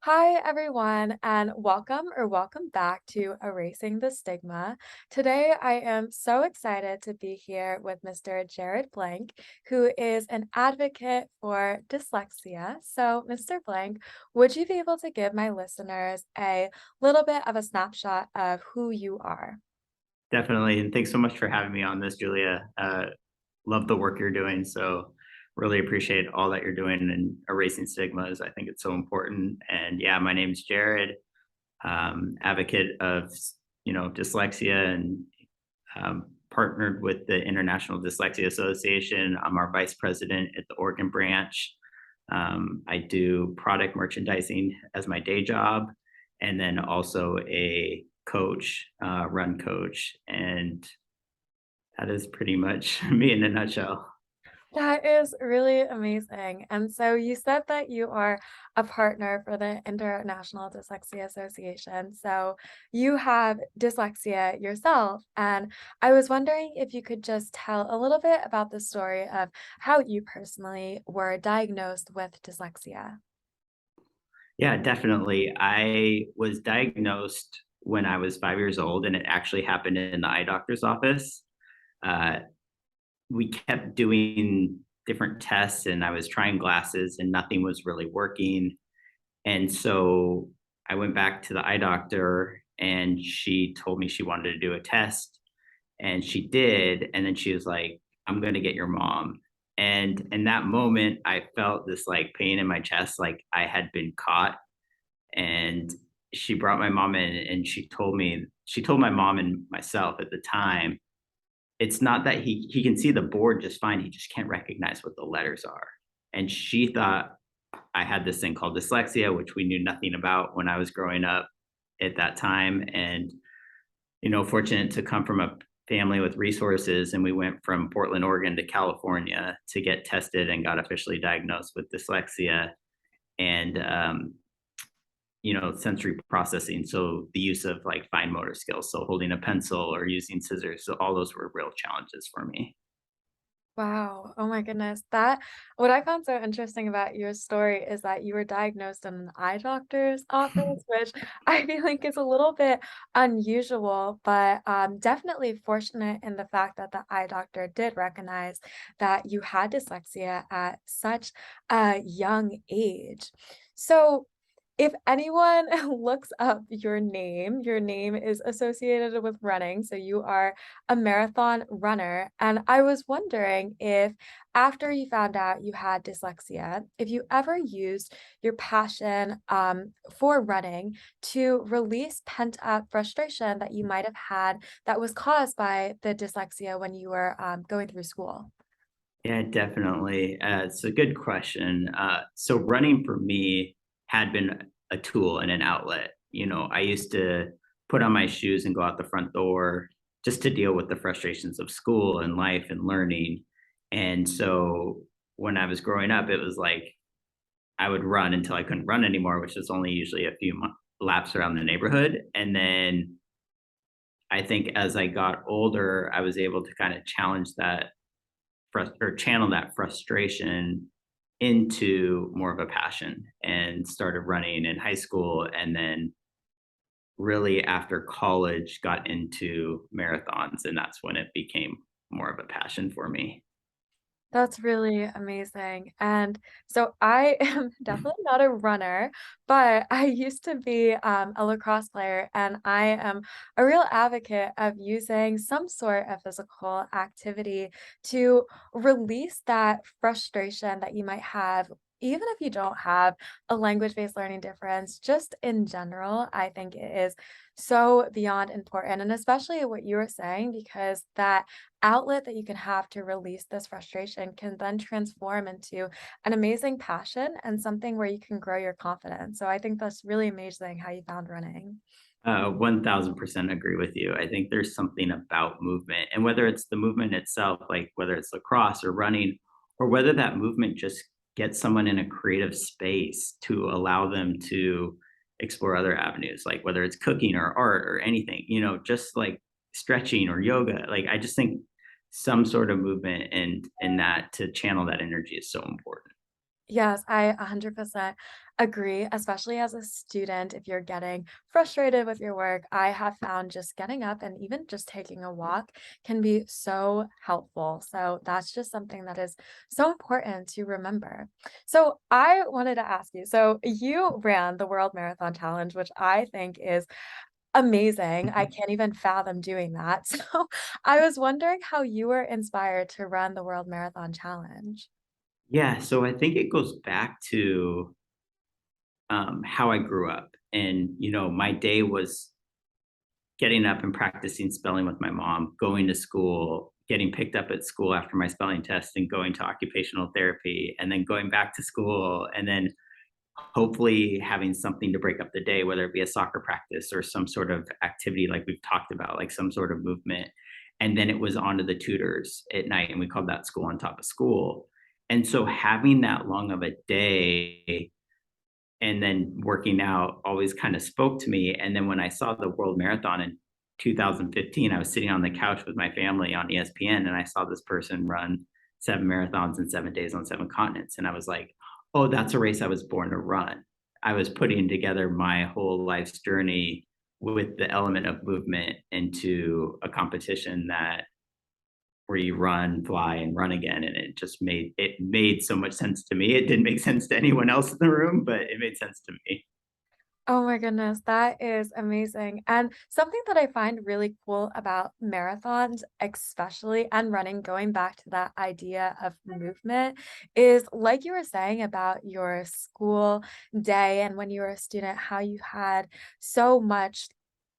Hi, everyone, and welcome back to Erasing the Stigma. Today, I am so excited to be here with Mr. Jared Blank, who is an advocate for dyslexia. So, Mr. Blank, would you be able to give my listeners a little bit of a snapshot of who you are? Definitely, and thanks so much for having me on this, Julia. Love the work you're doing, so really appreciate all that you're doing and erasing stigmas. I think it's so important. And yeah, my name's Jared, advocate of dyslexia, and partnered with the International Dyslexia Association. I'm our vice president at the Oregon branch. I do product merchandising as my day job, and then also a coach, run coach, and that is pretty much me in a nutshell. That is really amazing. And so you said that you are a partner for the International Dyslexia Association. So you have dyslexia yourself. And I was wondering if you could just tell a little bit about the story of how you personally were diagnosed with dyslexia. Yeah, definitely. I was diagnosed when I was 5 years old, and it actually happened in the eye doctor's office. Uh, we kept doing different tests, and I was trying glasses, and nothing was really working. And so I went back to the eye doctor, and she told me she wanted to do a test, and she did. And then she was like, "I'm going to get your mom." And in that moment, I felt this like pain in my chest, like I had been caught. And she brought my mom in, and she told my mom and myself at the time, it's not that he can see the board just fine, he just can't recognize what the letters are. And she thought I had this thing called dyslexia, which we knew nothing about when I was growing up at that time. And, fortunate to come from a family with resources. And we went from Portland, Oregon to California to get tested and got officially diagnosed with dyslexia and, sensory processing. So the use of like fine motor skills. So holding a pencil or using scissors. So all those were real challenges for me. Wow. Oh my goodness. That what I found so interesting about your story is that you were diagnosed in an eye doctor's office, which I feel like is a little bit unusual, but definitely fortunate in the fact that the eye doctor did recognize that you had dyslexia at such a young age. So if anyone looks up your name is associated with running, so you are a marathon runner. And I was wondering if, after you found out you had dyslexia, if you ever used your passion for running to release pent up frustration that you might have had that was caused by the dyslexia when you were going through school. Yeah, definitely. It's a good question. So running for me had been a tool and an outlet. I used to put on my shoes and go out the front door just to deal with the frustrations of school and life and learning. And so when I was growing up, it was like I would run until I couldn't run anymore, which is only usually a few laps around the neighborhood. And then I think as I got older, I was able to kind of challenge that or channel that frustration into more of a passion, and started running in high school, and then really after college got into marathons, and that's when it became more of a passion for me. That's really amazing. And so I am definitely not a runner, but I used to be a lacrosse player, and I am a real advocate of using some sort of physical activity to release that frustration that you might have. Even if you don't have a language-based learning difference, just in general, I think it is so beyond important. And especially what you were saying, because that outlet that you can have to release this frustration can then transform into an amazing passion and something where you can grow your confidence. So I think that's really amazing how you found running. 1000% agree with you. I think there's something about movement, and whether it's the movement itself, like whether it's lacrosse or running, or whether that movement just gets someone in a creative space to allow them to explore other avenues, like whether it's cooking or art or anything, just like stretching or yoga. Like I just think some sort of movement and that to channel that energy is so important. Yes, I 100% agree, especially as a student. If you're getting frustrated with your work, I have found just getting up and even just taking a walk can be so helpful. So that's just something that is so important to remember. So I wanted to ask you, so you ran the World Marathon Challenge, which I think is amazing. I can't even fathom doing that. So I was wondering how you were inspired to run the World Marathon Challenge. Yeah, so I think it goes back to how I grew up. And, my day was getting up and practicing spelling with my mom, going to school, getting picked up at school after my spelling test, and going to occupational therapy, and then going back to school, and then hopefully having something to break up the day, whether it be a soccer practice or some sort of activity like we've talked about, like some sort of movement. And then it was on to the tutors at night, and we called that school on top of school. And so having that long of a day and then working out always kind of spoke to me. And then when I saw the World Marathon in 2015, I was sitting on the couch with my family on ESPN, and I saw this person run 7 marathons in 7 days on 7 continents. And I was like, oh, that's a race I was born to run. I was putting together my whole life's journey with the element of movement into a competition that where you run, fly, and run again. And it made so much sense to me. It didn't make sense to anyone else in the room, but it made sense to me. Oh my goodness, that is amazing. And something that I find really cool about marathons, especially and running, going back to that idea of movement, is like you were saying about your school day and when you were a student, how you had so much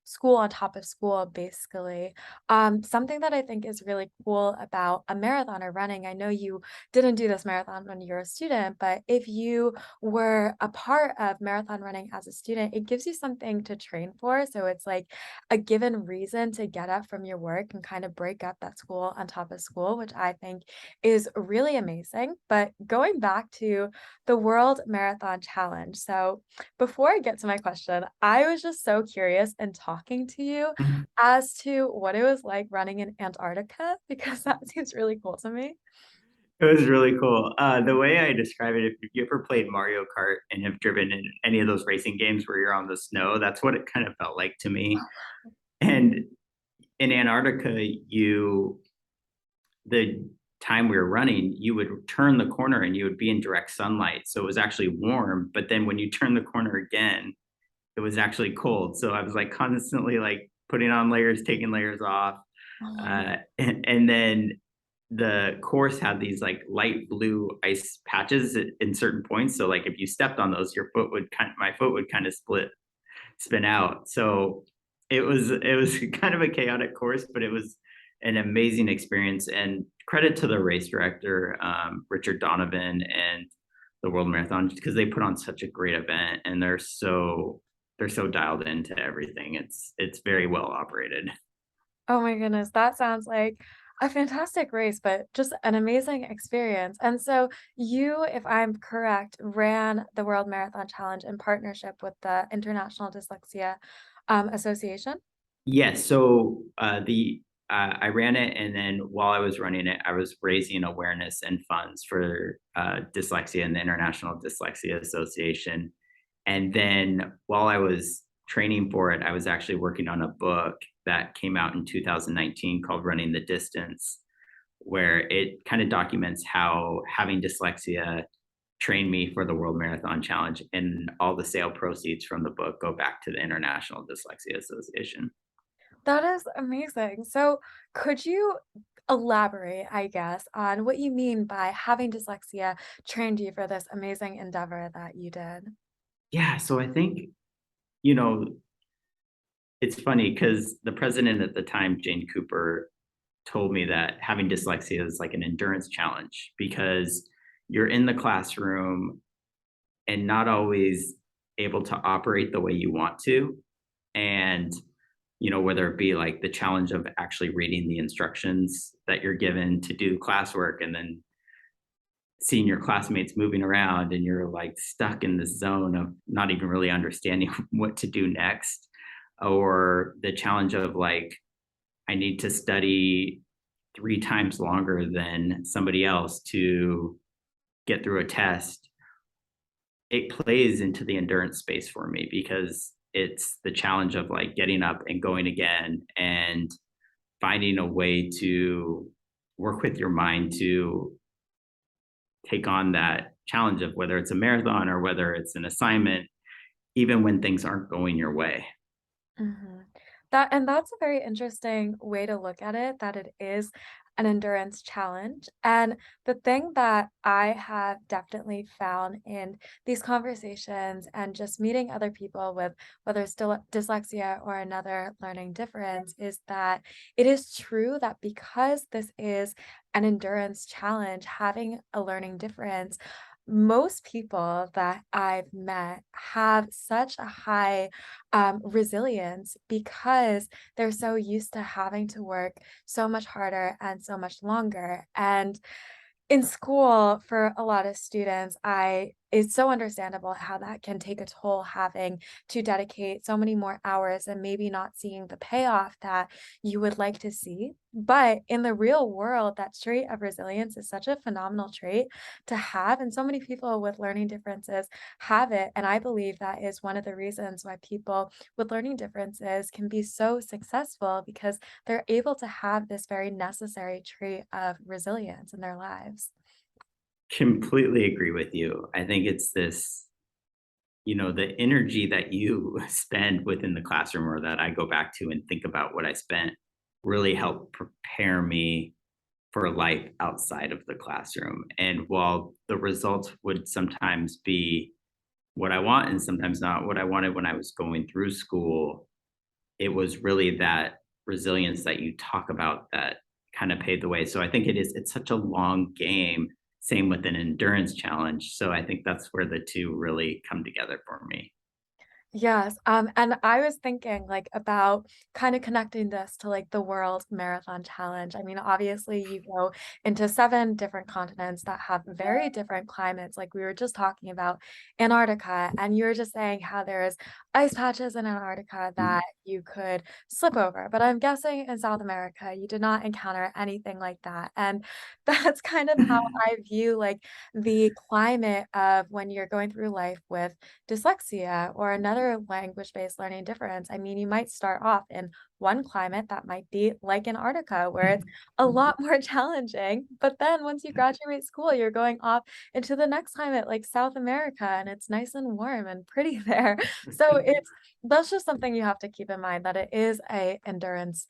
school on top of school, basically. Something that I think is really cool about a marathon or running, I know you didn't do this marathon when you were a student, but if you were a part of marathon running as a student, it gives you something to train for. So it's like a given reason to get up from your work and kind of break up that school on top of school, which I think is really amazing. But going back to the World Marathon Challenge. So before I get to my question, I was just so curious in talking to you Mhm. as to what it was like running in Antarctica because that seems really cool to me. It was really cool. The way I describe it, if you ever played Mario Kart and have driven in any of those racing games where you're on the snow, that's what it kind of felt like to me. And in Antarctica, the time we were running, you would turn the corner and you would be in direct sunlight. So it was actually warm. But then when you turn the corner again, it was actually cold. So I was like constantly like putting on layers, taking layers off. Oh. And then the course had these like light blue ice patches in certain points. So like if you stepped on those, my foot would kind of spin out. So it was kind of a chaotic course, but it was an amazing experience. And credit to the race director, Richard Donovan, and the World Marathon, because they put on such a great event, and they're so dialed into everything. It's very well operated. Oh my goodness, that sounds like a fantastic race, but just an amazing experience. And so you, if I'm correct, ran the World Marathon Challenge in partnership with the International Dyslexia Association? Yes. So the I ran it, and then while I was running it, I was raising awareness and funds for dyslexia and the International Dyslexia Association. And then while I was training for it, I was actually working on a book that came out in 2019 called Running the Distance, where it kind of documents how having dyslexia trained me for the World Marathon Challenge. And all the sale proceeds from the book go back to the International Dyslexia Association. That is amazing. So could you elaborate, I guess, on what you mean by having dyslexia trained you for this amazing endeavor that you did? Yeah. So I think, you know, it's funny because the president at the time, Jane Cooper, told me that having dyslexia is like an endurance challenge because you're in the classroom and not always able to operate the way you want to. And, whether it be like the challenge of actually reading the instructions that you're given to do classwork and then seeing your classmates moving around and you're like stuck in this zone of not even really understanding what to do next, or the challenge of like I need to study 3 times longer than somebody else to get through a test, it plays into the endurance space for me because it's the challenge of like getting up and going again and finding a way to work with your mind to take on that challenge of whether it's a marathon or whether it's an assignment, even when things aren't going your way. Mhm. That's a very interesting way to look at it, that it is an endurance challenge. And the thing that I have definitely found in these conversations and just meeting other people with whether it's still dyslexia or another learning difference is that it is true that because this is an endurance challenge, having a learning difference, most people that I've met have such a high resilience because they're so used to having to work so much harder and so much longer. And in school, for a lot of students, I it's so understandable how that can take a toll having to dedicate so many more hours and maybe not seeing the payoff that you would like to see. But in the real world, that trait of resilience is such a phenomenal trait to have. And so many people with learning differences have it. And I believe that is one of the reasons why people with learning differences can be so successful because they're able to have this very necessary trait of resilience in their lives. Completely agree with you. I think it's this, the energy that you spend within the classroom or that I go back to and think about what I spent really helped prepare me for life outside of the classroom. And while the results would sometimes be what I want and sometimes not what I wanted when I was going through school, it was really that resilience that you talk about that kind of paved the way. So I think it's such a long game, same with an endurance challenge. So I think that's where the two really come together for me. Yes, and I was thinking, like, about kinda connecting this to, like, the World Marathon Challenge. I mean, obviously, you go into 7 different continents that have very different climates, like we were just talking about Antarctica, and you were just saying how there's ice patches in Antarctica that you could slip over, but I'm guessing in South America, you did not encounter anything like that, and that's kind of how I view, like, the climate of when you're going through life with dyslexia or another language-based learning difference. I mean, you might start off in one climate that might be like Antarctica, where it's a lot more challenging. But then once you graduate school, you're going off into the next climate like South America, and it's nice and warm and pretty there. So that's just something you have to keep in mind that it is a endurance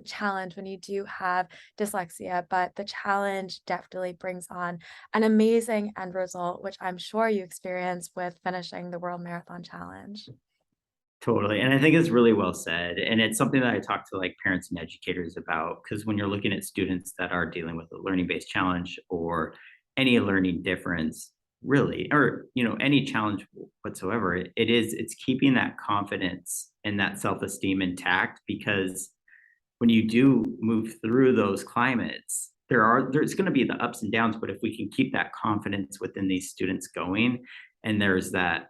challenge when you do have dyslexia, but the challenge definitely brings on an amazing end result, which I'm sure you experienced with finishing the World Marathon Challenge. Totally. And I think it's really well said. And it's something that I talk to like parents and educators about because when you're looking at students that are dealing with a learning based challenge or any learning difference, really, or any challenge whatsoever, it's keeping that confidence and that self-esteem intact because when you do move through those climates, there's going to be the ups and downs, but if we can keep that confidence within these students going, and there's that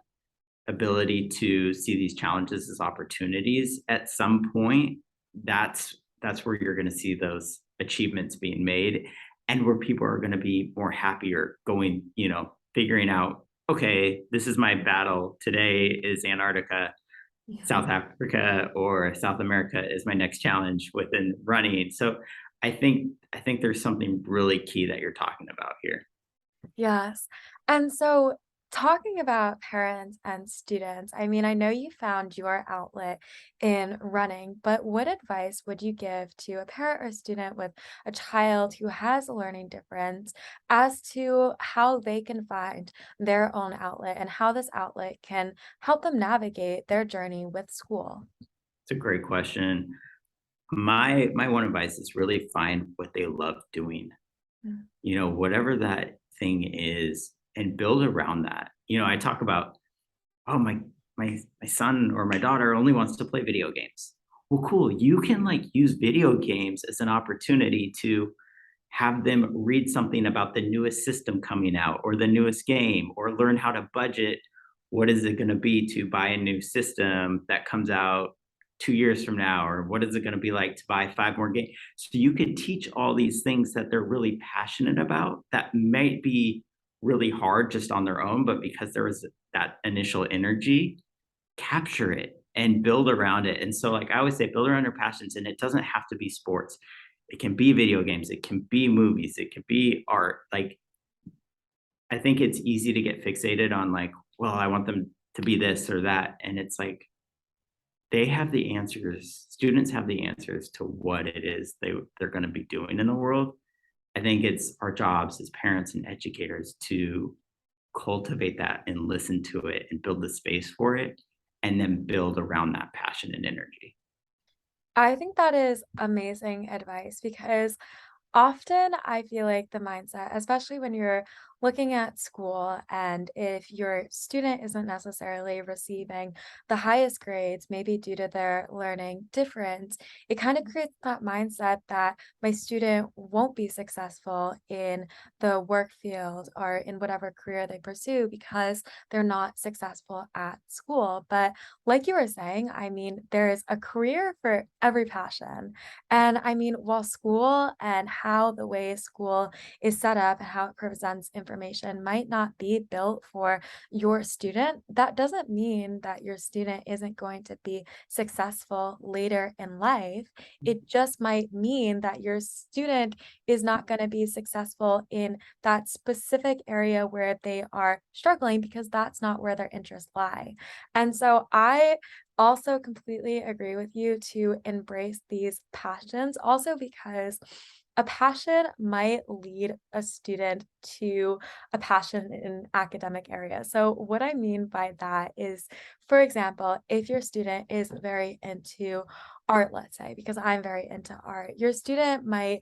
ability to see these challenges as opportunities at some point, that's where you're going to see those achievements being made and where people are going to be more happier going, figuring out, okay, this is my battle. Today is Antarctica, Yeah. South Africa, or South America is my next challenge within running. So I think there's something really key that you're talking about here. Yes. And so talking about parents and students, I mean, I know you found your outlet in running, but what advice would you give to a parent or student with a child who has a learning difference as to how they can find their own outlet and how this outlet can help them navigate their journey with school? It's a great question. My one advice is really find what they love doing. Mm. Whatever that thing is, and build around that. I talk about, oh my son or my daughter only wants to play video games. Well, cool. You can like use video games as an opportunity to have them read something about the newest system coming out or the newest game or learn how to budget. What is it going to be to buy a new system that comes out 2 years from now? Or what is it going to be like to buy 5 more games? So you could teach all these things that they're really passionate about that might be really hard just on their own, but because there was that initial energy, capture it and build around it. And so, like I always say, build around your passions, and it doesn't have to be sports. It can be video games, it can be movies, it can be art. Like, I think it's easy to get fixated on, like, well, I want them to be this or that. And it's like they have the answers. Students have the answers to what it is they're going to be doing in the world. I think it's our jobs as parents and educators to cultivate that and listen to it and build the space for it, and then build around that passion and energy. I think that is amazing advice because often I feel like the mindset, especially when you're looking at school and if your student isn't necessarily receiving the highest grades, maybe due to their learning difference, it kind of creates that mindset that my student won't be successful in the work field or in whatever career they pursue because they're not successful at school. But like you were saying, I mean, there is a career for every passion. And I mean, while school and how the way school is set up and how it presents information might not be built for your student, that doesn't mean that your student isn't going to be successful later in life. It just might mean that your student is not going to be successful in that specific area where they are struggling because that's not where their interests lie. And so I also completely agree with you to embrace these passions, also because a passion might lead a student to a passion in academic area. So what I mean by that is, for example, if your student is very into art, let's say, because I'm very into art, your student might,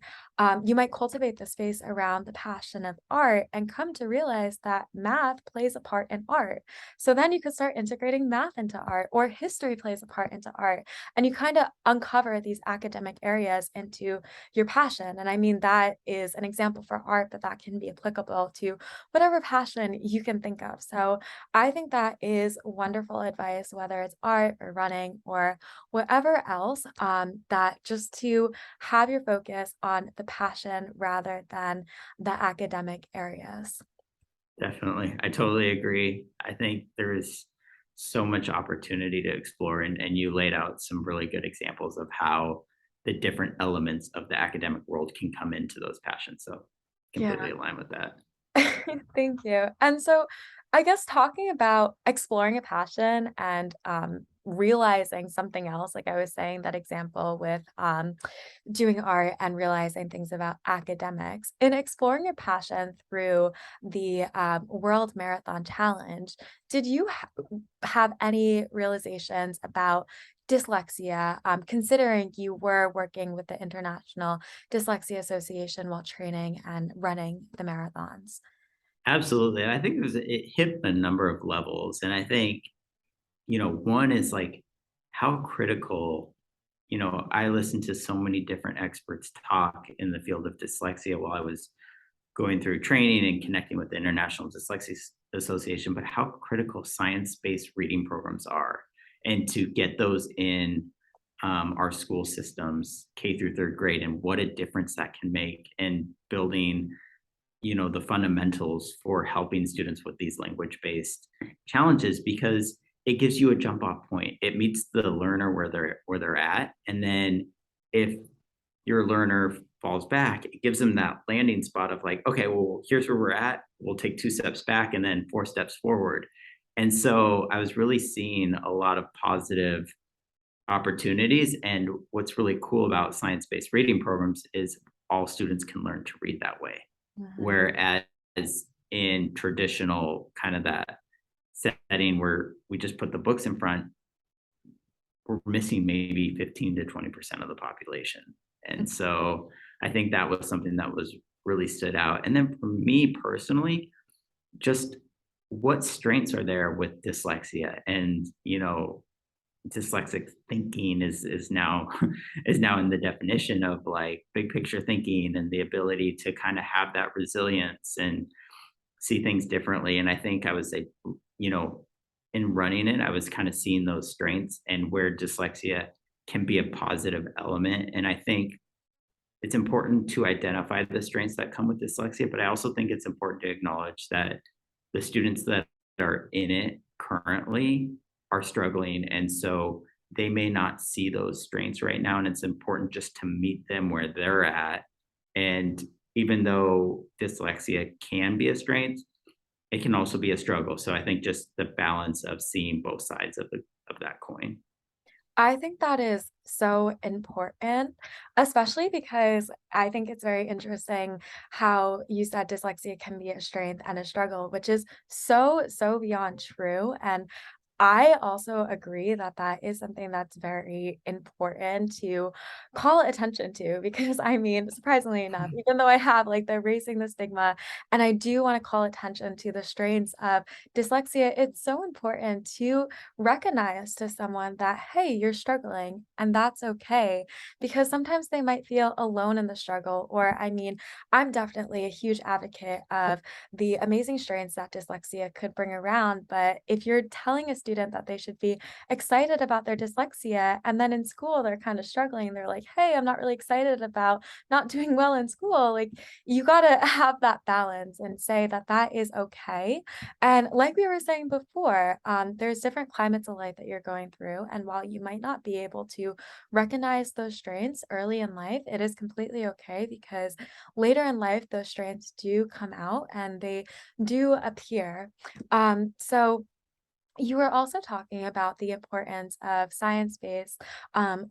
you might cultivate the space around the passion of art and come to realize that math plays a part in art. So then you could start integrating math into art, or history plays a part into art. And you kind of uncover these academic areas into your passion. And I mean, that is an example for art, but that can be applicable to whatever passion you can think of. So I think that is wonderful advice, whether it's art or running or whatever else, that just to have your focus on the passion rather than the academic areas. Definitely. I totally agree. I think there is so much opportunity to explore, and you laid out some really good examples of how the different elements of the academic world can come into those passions. So Yeah. completely align with that. Thank you. And so I guess talking about exploring a passion and realizing something else, like I was saying, that example with doing art and realizing things about academics, in exploring your passion through the World Marathon Challenge, did you have any realizations about dyslexia, considering you were working with the International Dyslexia Association while training and running the marathons? Absolutely. And I think it hit a number of levels. And I think, one is like how critical, I listened to so many different experts talk in the field of dyslexia while I was going through training and connecting with the International Dyslexia Association, but how critical science-based reading programs are, and to get those in our school systems, K through third grade, and what a difference that can make in building, the fundamentals for helping students with these language-based challenges, because it gives you a jump off point. It meets the learner where they're at, and then if your learner falls back, it gives them that landing spot of like, okay, well, here's where we're at. We'll take 2 steps back and then 4 steps forward. And so I was really seeing a lot of positive opportunities. And what's really cool about science-based reading programs is all students can learn to read that way. Mhm. Whereas in traditional kind of that setting where we just put the books in front, we're missing maybe 15 to 20% of the population. And so I think that was something that was really stood out. And then for me personally, just what strengths are there with dyslexia, and dyslexic thinking is now is now in the definition of like big picture thinking and the ability to kind of have that resilience and see things differently. And I think I was a, you know, in running it, I was kind of seeing those strengths and where dyslexia can be a positive element. And I think it's important to identify the strengths that come with dyslexia, but I also think it's important to acknowledge that the students that are in it currently are struggling. And so they may not see those strengths right now. And it's important just to meet them where they're at. And even though dyslexia can be a strength, it can also be a struggle. So I think just the balance of seeing both sides of that coin. I think that is so important, especially because I think it's very interesting how you said dyslexia can be a strength and a struggle, which is so, so beyond true. And I also agree that that is something that's very important to call attention to because I mean, surprisingly enough, even though I have like the erasing the stigma and I do want to call attention to the strains of dyslexia, it's so important to recognize to someone that, hey, you're struggling and that's okay. Because sometimes they might feel alone in the struggle. Or, I mean, I'm definitely a huge advocate of the amazing strengths that dyslexia could bring around. But if you're telling a student that they should be excited about their dyslexia and then in school they're kind of struggling, they're like, hey, I'm not really excited about not doing well in school. Like, you got to have that balance and say that that is okay and like we were saying before, there's different climates of life that you're going through. And while you might not be able to recognize those strains early in life, it is completely okay because later in life, those strains do come out and they do appear. So you were also talking about the importance of science-based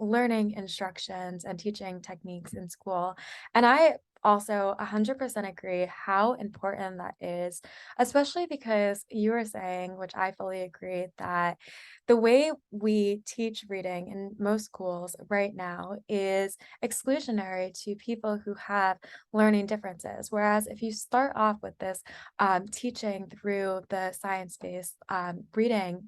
learning instructions and teaching techniques in school. And I also 100% agree how important that is, especially because you were saying, which I fully agree, that the way we teach reading in most schools right now is exclusionary to people who have learning differences. Whereas if you start off with this teaching through the science-based reading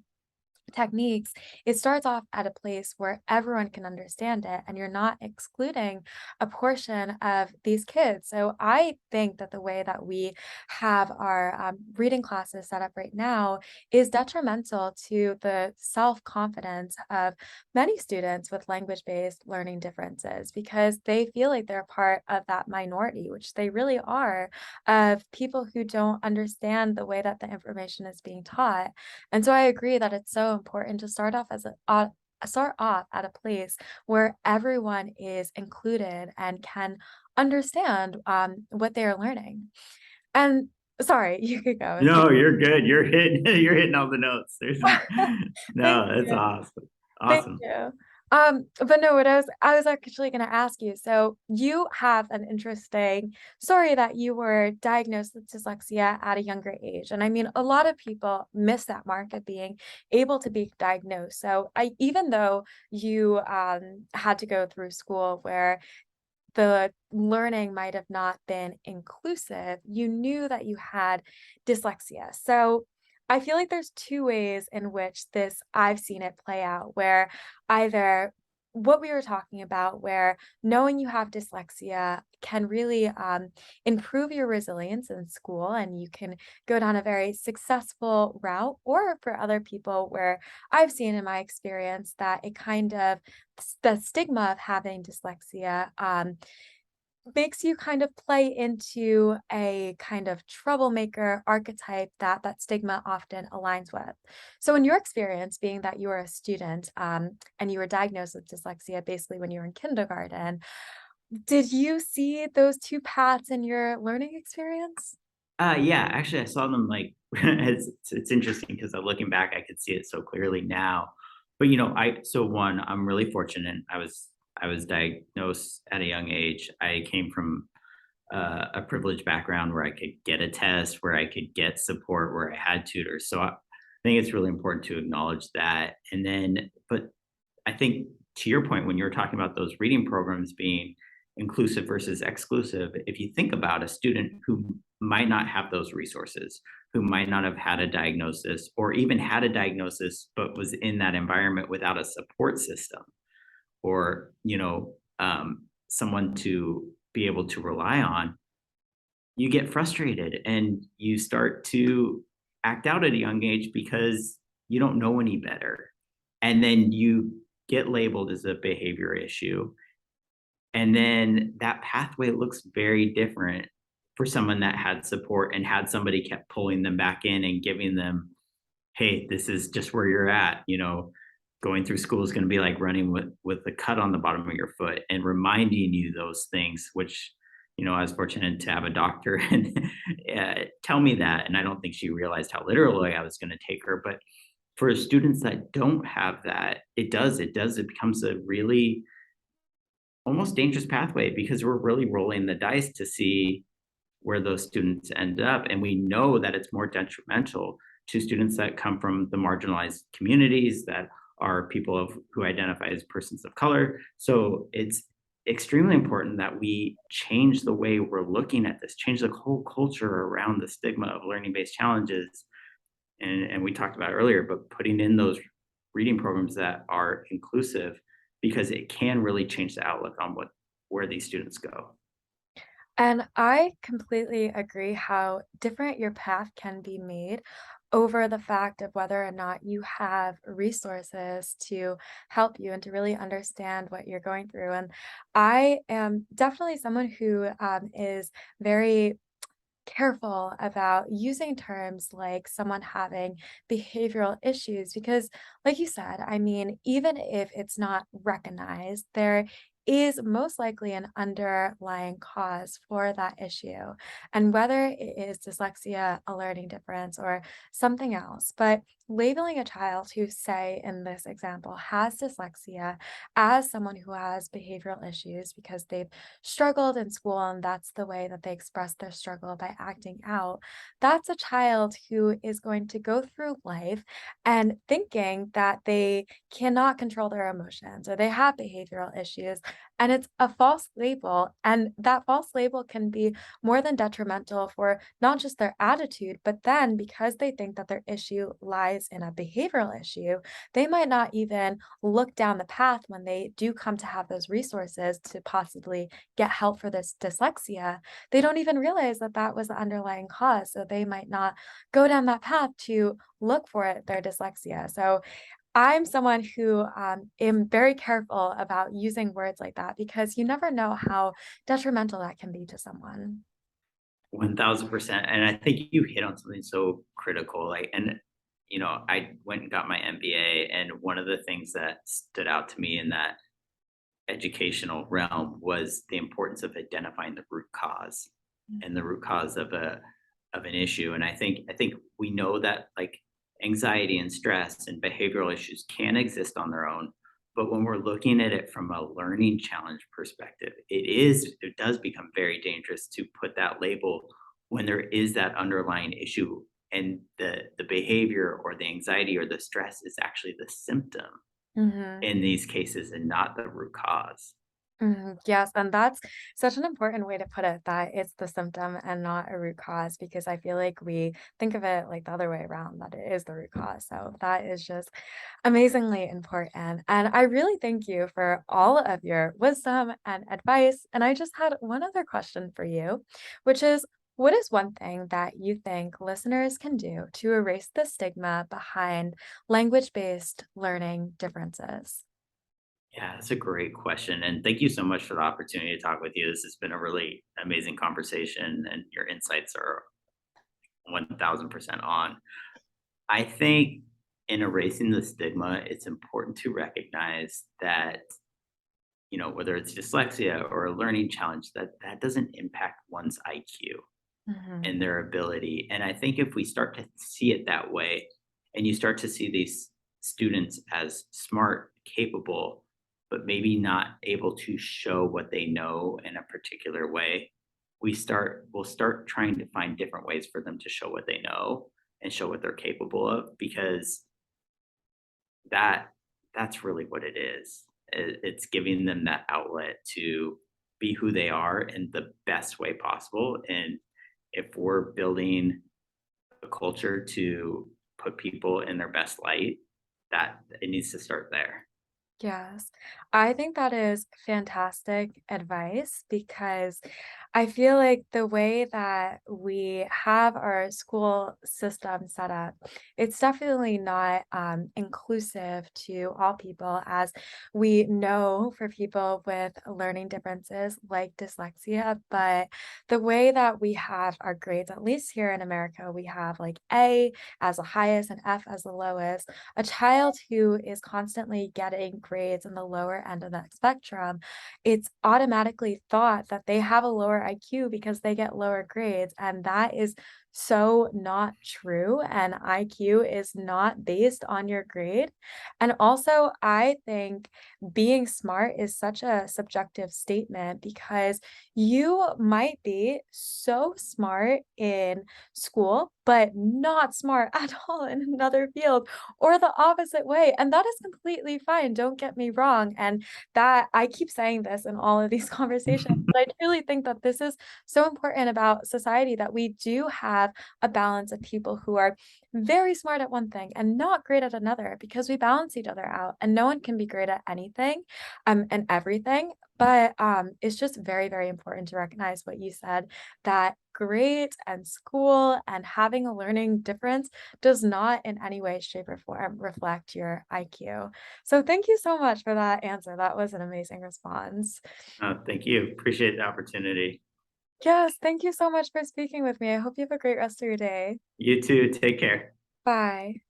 techniques, it starts off at a place where everyone can understand it and you're not excluding a portion of these kids. So I think that the way that we have our reading classes set up right now is detrimental to the self-confidence of many students with language-based learning differences because they feel like they're part of that minority, which they really are, of people who don't understand the way that the information is being taught. And so I agree that it's so important to start off at a place where everyone is included and can understand what they are learning. And sorry, you could go if you No, you're good. You're hitting you're hitting all the notes. There's thank no, that's you. awesome. Thank Awesome. you. But no, what I was actually gonna ask you, so you have an interesting story that you were diagnosed with dyslexia at a younger age. And I mean, a lot of people miss that mark of being able to be diagnosed. So I even though you had to go through school where the learning might have not been inclusive, you knew that you had dyslexia. So I feel like there's two ways in which this I've seen it play out, where either what we were talking about, where knowing you have dyslexia can really improve your resilience in school and you can go down a very successful route, or for other people, where I've seen in my experience that it kind of the stigma of having dyslexia makes you kind of play into a kind of troublemaker archetype that that stigma often aligns with. So in your experience, being that you were a student and you were diagnosed with dyslexia basically when you were in kindergarten, did you see those two paths in your learning experience? Yeah, actually, I saw them like it's interesting because looking back, I could see it so clearly now. But one, I'm really fortunate. I was diagnosed at a young age. I came from a privileged background where I could get a test, where I could get support, where I had tutors. So I think it's really important to acknowledge that. And then, but I think to your point, when you were talking about those reading programs being inclusive versus exclusive, if you think about a student who might not have those resources, who might not have had a diagnosis or even had a diagnosis, but was in that environment without a support system or, someone to be able to rely on, you get frustrated and you start to act out at a young age because you don't know any better. And then you get labeled as a behavior issue. And then that pathway looks very different for someone that had support and had somebody kept pulling them back in and giving them, hey, this is just where you're at. Going through school is going to be like running with a cut on the bottom of your foot, and reminding you those things, which, I was fortunate to have a doctor and tell me that. And I don't think she realized how literally I was going to take her. But for students that don't have that, it becomes a really almost dangerous pathway, because we're really rolling the dice to see where those students end up. And we know that it's more detrimental to students that come from the marginalized communities, that are people who identify as persons of color. So it's extremely important that we change the way we're looking at this, change the whole culture around the stigma of learning based challenges. And we talked about it earlier, but putting in those reading programs that are inclusive, because it can really change the outlook on where these students go. And I completely agree how different your path can be made over the fact of whether or not you have resources to help you and to really understand what you're going through. And I am definitely someone who is very careful about using terms like someone having behavioral issues because, like you said, I mean, even if it's not recognized, there is most likely an underlying cause for that issue. And whether it is dyslexia, a learning difference, or something else, but labeling a child who, say, in this example, has dyslexia as someone who has behavioral issues because they've struggled in school and that's the way that they express their struggle by acting out, that's a child who is going to go through life and thinking that they cannot control their emotions or they have behavioral issues. And it's a false label. And that false label can be more than detrimental for not just their attitude, but then because they think that their issue lies in a behavioral issue, they might not even look down the path when they do come to have those resources to possibly get help for this dyslexia. They don't even realize that that was the underlying cause. So they might not go down that path to look for it, their dyslexia. So I'm someone who am very careful about using words like that because you never know how detrimental that can be to someone. 1000%. And I think you hit on something so critical. I went and got my MBA, and one of the things that stood out to me in that educational realm was the importance of identifying the root cause, and the root cause of an issue. And I think we know that, like, anxiety and stress and behavioral issues can exist on their own, but when we're looking at it from a learning challenge perspective, it does become very dangerous to put that label when there is that underlying issue, and the behavior or the anxiety or the stress is actually the symptom Mhm. in these cases and not the root cause. Mhm, yes, and that's such an important way to put it, that it's the symptom and not a root cause, because I feel like we think of it like the other way around, that it is the root cause. So that is just amazingly important. And I really thank you for all of your wisdom and advice. And I just had one other question for you, which is what is one thing that you think listeners can do to erase the stigma behind language-based learning differences? Yeah, that's a great question. And thank you so much for the opportunity to talk with you. This has been a really amazing conversation, and your insights are 1000% on. I think in erasing the stigma, it's important to recognize that, whether it's dyslexia or a learning challenge, that doesn't impact one's IQ Mhm, and their ability. And I think if we start to see it that way, and you start to see these students as smart, capable, but maybe not able to show what they know in a particular way, we'll start trying to find different ways for them to show what they know and show what they're capable of, because that that's really what it is. It's giving them that outlet to be who they are in the best way possible. And if we're building a culture to put people in their best light, that it needs to start there. yes. I think that is fantastic advice because I feel like the way that we have our school system set up, it's definitely not inclusive to all people, as we know for people with learning differences like dyslexia. But the way that we have our grades, at least here in America, we have like A as the highest and F as the lowest. A child who is constantly getting grades in the lower end of that spectrum, it's automatically thought that they have a lower IQ because they get lower grades, and that is so not true, and IQ is not based on your grade. And also, I think being smart is such a subjective statement because you might be so smart in school, but not smart at all in another field, or the opposite way, and that is completely fine, don't get me wrong, and that I keep saying this in all of these conversations, but I truly think that this is so important about society, that we do have a balance of people who are very smart at one thing and not great at another, because we balance each other out, and no one can be great at anything and everything. But it's just very, very important to recognize what you said, that grades and school and having a learning difference does not in any way, shape, or form reflect your IQ. So thank you so much for that answer. That was an amazing response. Thank you. Appreciate the opportunity. Yes, thank you so much for speaking with me. I hope you have a great rest of your day. You too. Take care. Bye.